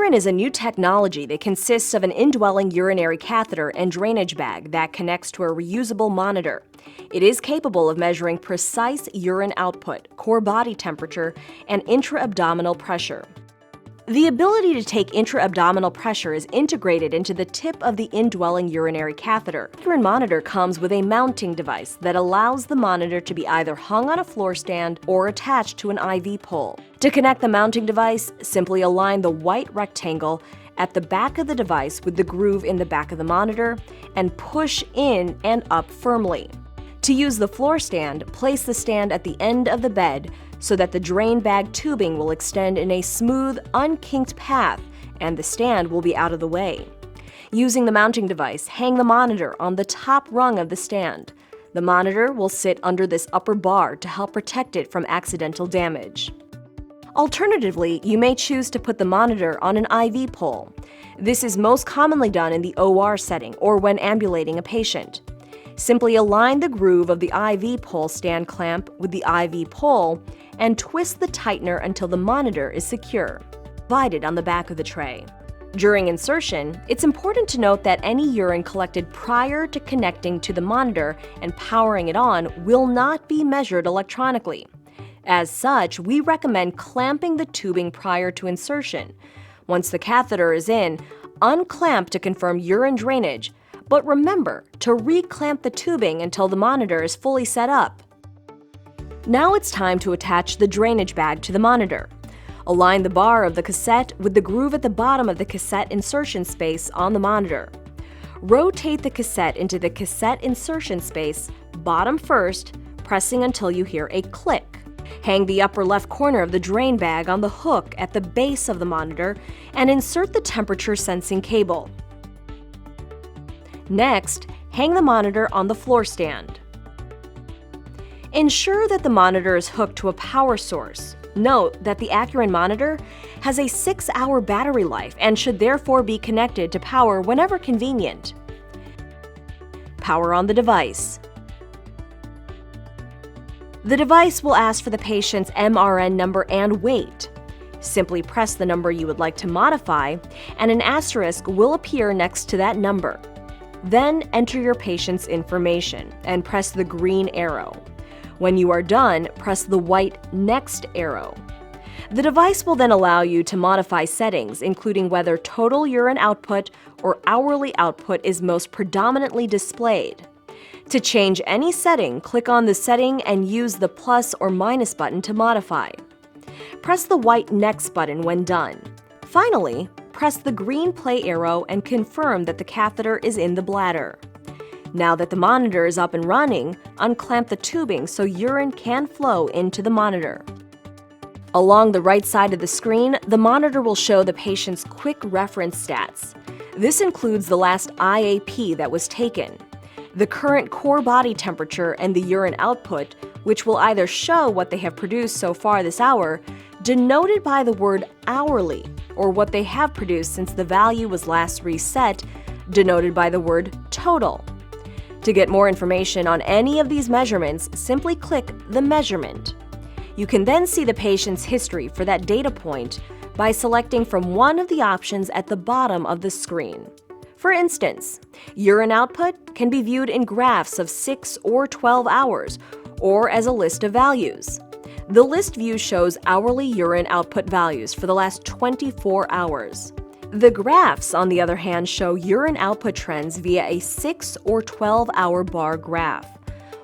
Accuryn is a new technology that consists of an indwelling urinary catheter and drainage bag that connects to a reusable monitor. It is capable of measuring precise urine output, core body temperature, and intra-abdominal pressure. The ability to take intra-abdominal pressure is integrated into the tip of the indwelling urinary catheter. The Accuryn monitor comes with a mounting device that allows the monitor to be either hung on a floor stand or attached to an IV pole. To connect the mounting device, simply align the white rectangle at the back of the device with the groove in the back of the monitor and push in and up firmly. To use the floor stand, place the stand at the end of the bed so that the drain bag tubing will extend in a smooth, unkinked path and the stand will be out of the way. Using the mounting device, hang the monitor on the top rung of the stand. The monitor will sit under this upper bar to help protect it from accidental damage. Alternatively, you may choose to put the monitor on an IV pole. This is most commonly done in the OR setting or when ambulating a patient. Simply align the groove of the IV pole stand clamp with the IV pole and twist the tightener until the monitor is secure, provided on the back of the tray. During insertion, it's important to note that any urine collected prior to connecting to the monitor and powering it on will not be measured electronically. As such, we recommend clamping the tubing prior to insertion. Once the catheter is in, unclamp to confirm urine drainage, but remember to re-clamp the tubing until the monitor is fully set up. Now it's time to attach the drainage bag to the monitor. Align the bar of the cassette with the groove at the bottom of the cassette insertion space on the monitor. Rotate the cassette into the cassette insertion space, bottom first, pressing until you hear a click. Hang the upper left corner of the drain bag on the hook at the base of the monitor and insert the temperature sensing cable. Next, hang the monitor on the floor stand. Ensure that the monitor is hooked to a power source. Note that the Accuryn monitor has a 6-hour battery life and should therefore be connected to power whenever convenient. Power on the device. The device will ask for the patient's MRN number and weight. Simply press the number you would like to modify, and an asterisk will appear next to that number. Then enter your patient's information and press the green arrow. When you are done, press the white next arrow. The device will then allow you to modify settings, including whether total urine output or hourly output is most predominantly displayed. To change any setting, click on the setting and use the plus or minus button to modify. Press the white next button when done. Finally, press the green play arrow and confirm that the catheter is in the bladder. Now that the monitor is up and running, unclamp the tubing so urine can flow into the monitor. Along the right side of the screen, the monitor will show the patient's quick reference stats. This includes the last IAP that was taken, the current core body temperature and the urine output, which will either show what they have produced so far this hour, denoted by the word hourly, or what they have produced since the value was last reset, denoted by the word total. To get more information on any of these measurements, simply click the measurement. You can then see the patient's history for that data point by selecting from one of the options at the bottom of the screen. For instance, urine output can be viewed in graphs of 6 or 12 hours, or as a list of values. The list view shows hourly urine output values for the last 24 hours. The graphs, on the other hand, show urine output trends via a 6 or 12-hour bar graph.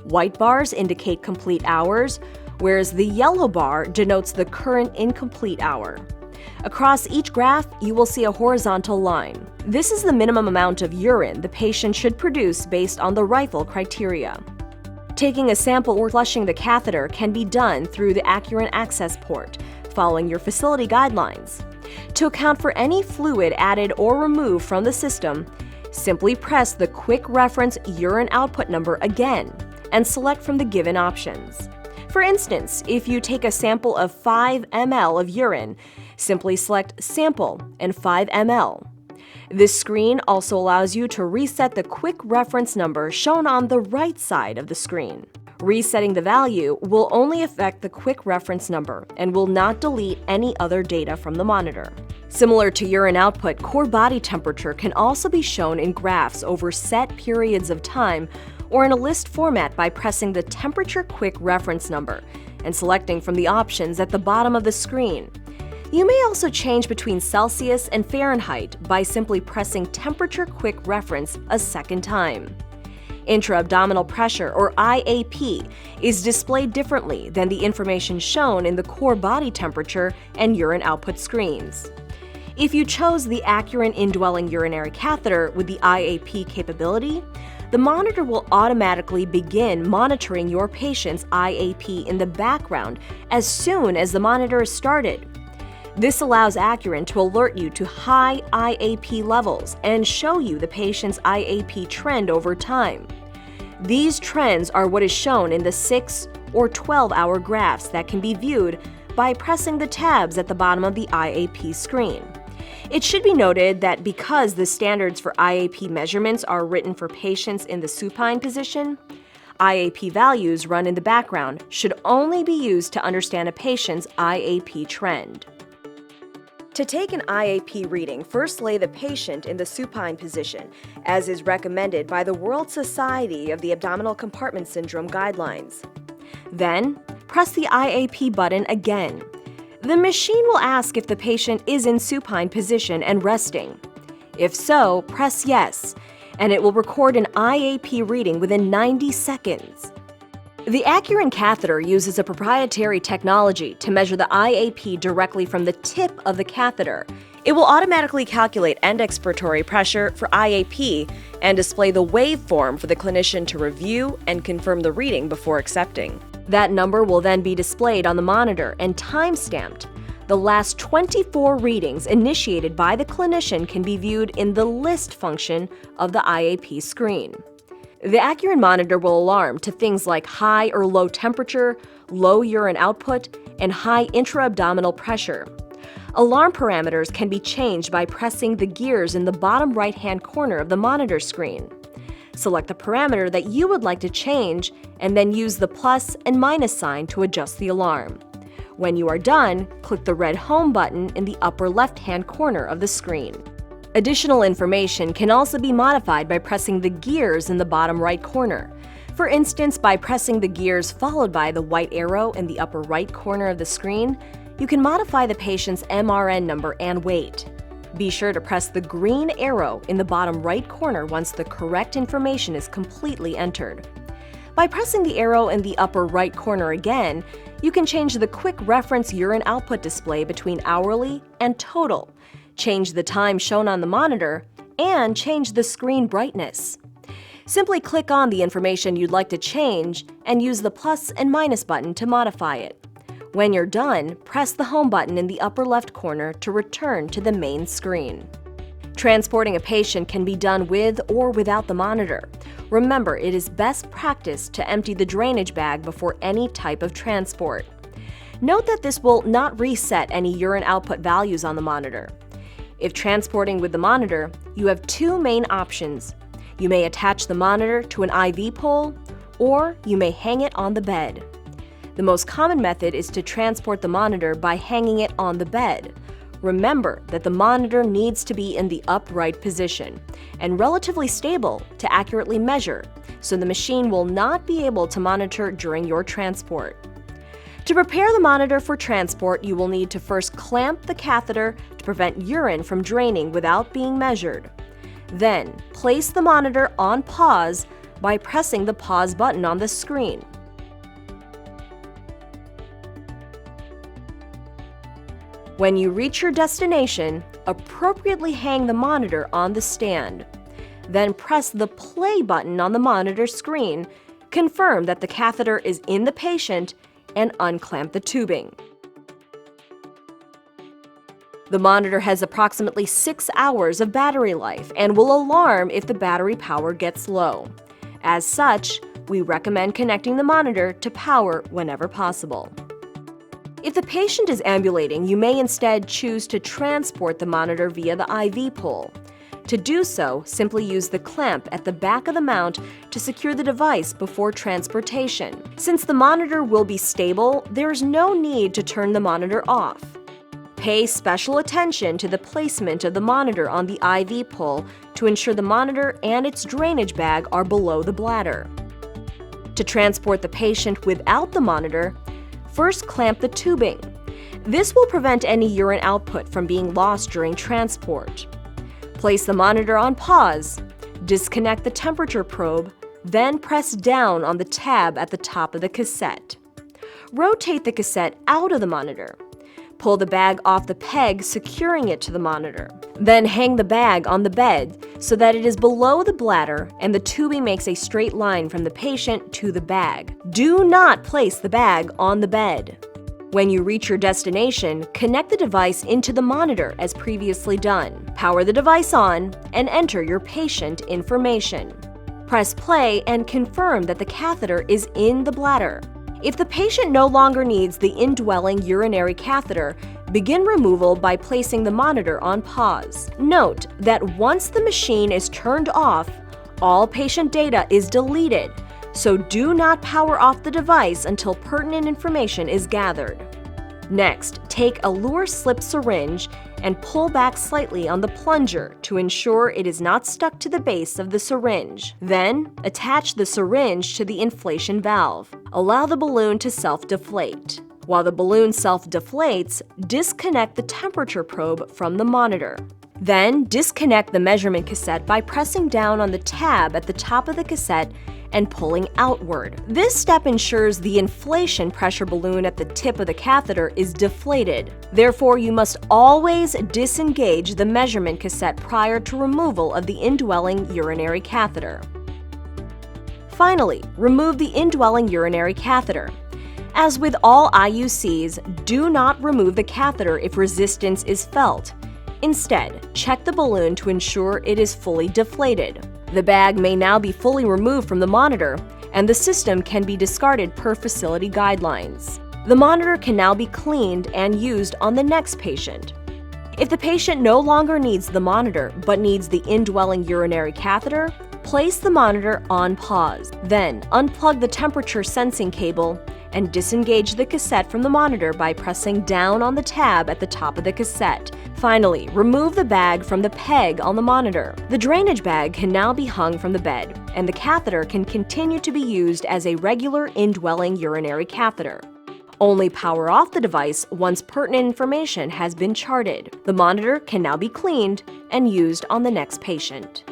White bars indicate complete hours, whereas the yellow bar denotes the current incomplete hour. Across each graph, you will see a horizontal line. This is the minimum amount of urine the patient should produce based on the rifle criteria. Taking a sample or flushing the catheter can be done through the Accuryn access port, following your facility guidelines. To account for any fluid added or removed from the system, simply press the quick reference urine output number again and select from the given options. For instance, if you take a sample of 5 ml of urine, simply select Sample and 5 ml. This screen also allows you to reset the quick reference number shown on the right side of the screen. Resetting the value will only affect the quick reference number and will not delete any other data from the monitor. Similar to urine output, core body temperature can also be shown in graphs over set periods of time or in a list format by pressing the temperature quick reference number and selecting from the options at the bottom of the screen. You may also change between Celsius and Fahrenheit by simply pressing temperature quick reference a second time. Intra-abdominal pressure, or IAP, is displayed differently than the information shown in the core body temperature and urine output screens. If you chose the Accuryn indwelling urinary catheter with the IAP capability, the monitor will automatically begin monitoring your patient's IAP in the background as soon as the monitor is started. This allows Accuryn to alert you to high IAP levels and show you the patient's IAP trend over time. These trends are what is shown in the 6 or 12-hour graphs that can be viewed by pressing the tabs at the bottom of the IAP screen. It should be noted that because the standards for IAP measurements are written for patients in the supine position, IAP values run in the background should only be used to understand a patient's IAP trend. To take an IAP reading, first lay the patient in the supine position, as is recommended by the World Society of the Abdominal Compartment Syndrome guidelines. Then, press the IAP button again. The machine will ask if the patient is in supine position and resting. If so, press yes, and it will record an IAP reading within 90 seconds. The Accuryn catheter uses a proprietary technology to measure the IAP directly from the tip of the catheter. It will automatically calculate end expiratory pressure for IAP and display the waveform for the clinician to review and confirm the reading before accepting. That number will then be displayed on the monitor and time-stamped. The last 24 readings initiated by the clinician can be viewed in the list function of the IAP screen. The Accuryn monitor will alarm to things like high or low temperature, low urine output, and high intra-abdominal pressure. Alarm parameters can be changed by pressing the gears in the bottom right-hand corner of the monitor screen. Select the parameter that you would like to change and then use the plus and minus sign to adjust the alarm. When you are done, click the red Home button in the upper left-hand corner of the screen. Additional information can also be modified by pressing the gears in the bottom right corner. For instance, by pressing the gears followed by the white arrow in the upper right corner of the screen, you can modify the patient's MRN number and weight. Be sure to press the green arrow in the bottom right corner once the correct information is completely entered. By pressing the arrow in the upper right corner again, you can change the quick reference urine output display between hourly and total, change the time shown on the monitor, and change the screen brightness. Simply click on the information you'd like to change and use the plus and minus button to modify it. When you're done, press the Home button in the upper left corner to return to the main screen. Transporting a patient can be done with or without the monitor. Remember, it is best practice to empty the drainage bag before any type of transport. Note that this will not reset any urine output values on the monitor. If transporting with the monitor, you have two main options. You may attach the monitor to an IV pole, or you may hang it on the bed. The most common method is to transport the monitor by hanging it on the bed. Remember that the monitor needs to be in the upright position and relatively stable to accurately measure, so the machine will not be able to monitor during your transport. To prepare the monitor for transport, you will need to first clamp the catheter to prevent urine from draining without being measured. Then, place the monitor on pause by pressing the pause button on the screen. When you reach your destination, appropriately hang the monitor on the stand. Then press the play button on the monitor screen, confirm that the catheter is in the patient, and unclamp the tubing. The monitor has approximately 6 hours of battery life and will alarm if the battery power gets low. As such, we recommend connecting the monitor to power whenever possible. If the patient is ambulating, you may instead choose to transport the monitor via the IV pole. To do so, simply use the clamp at the back of the mount to secure the device before transportation. Since the monitor will be stable, there is no need to turn the monitor off. Pay special attention to the placement of the monitor on the IV pole to ensure the monitor and its drainage bag are below the bladder. To transport the patient without the monitor, first clamp the tubing. This will prevent any urine output from being lost during transport. Place the monitor on pause, disconnect the temperature probe, then press down on the tab at the top of the cassette. Rotate the cassette out of the monitor. Pull the bag off the peg, securing it to the monitor. Then hang the bag on the bed so that it is below the bladder and the tubing makes a straight line from the patient to the bag. Do not place the bag on the bed. When you reach your destination, connect the device into the monitor as previously done. Power the device on and enter your patient information. Press play and confirm that the catheter is in the bladder. If the patient no longer needs the indwelling urinary catheter, begin removal by placing the monitor on pause. Note that once the machine is turned off, all patient data is deleted, so do not power off the device until pertinent information is gathered. Next, take a luer slip syringe and pull back slightly on the plunger to ensure it is not stuck to the base of the syringe. Then, attach the syringe to the inflation valve. Allow the balloon to self-deflate. While the balloon self-deflates, disconnect the temperature probe from the monitor. Then, disconnect the measurement cassette by pressing down on the tab at the top of the cassette and pulling outward. This step ensures the inflation pressure balloon at the tip of the catheter is deflated. Therefore, you must always disengage the measurement cassette prior to removal of the indwelling urinary catheter. Finally, remove the indwelling urinary catheter. As with all IUCs, do not remove the catheter if resistance is felt. Instead, check the balloon to ensure it is fully deflated. The bag may now be fully removed from the monitor, and the system can be discarded per facility guidelines. The monitor can now be cleaned and used on the next patient. If the patient no longer needs the monitor but needs the indwelling urinary catheter, place the monitor on pause. Then, unplug the temperature sensing cable and disengage the cassette from the monitor by pressing down on the tab at the top of the cassette. Finally, remove the bag from the peg on the monitor. The drainage bag can now be hung from the bed, and the catheter can continue to be used as a regular indwelling urinary catheter. Only power off the device once pertinent information has been charted. The monitor can now be cleaned and used on the next patient.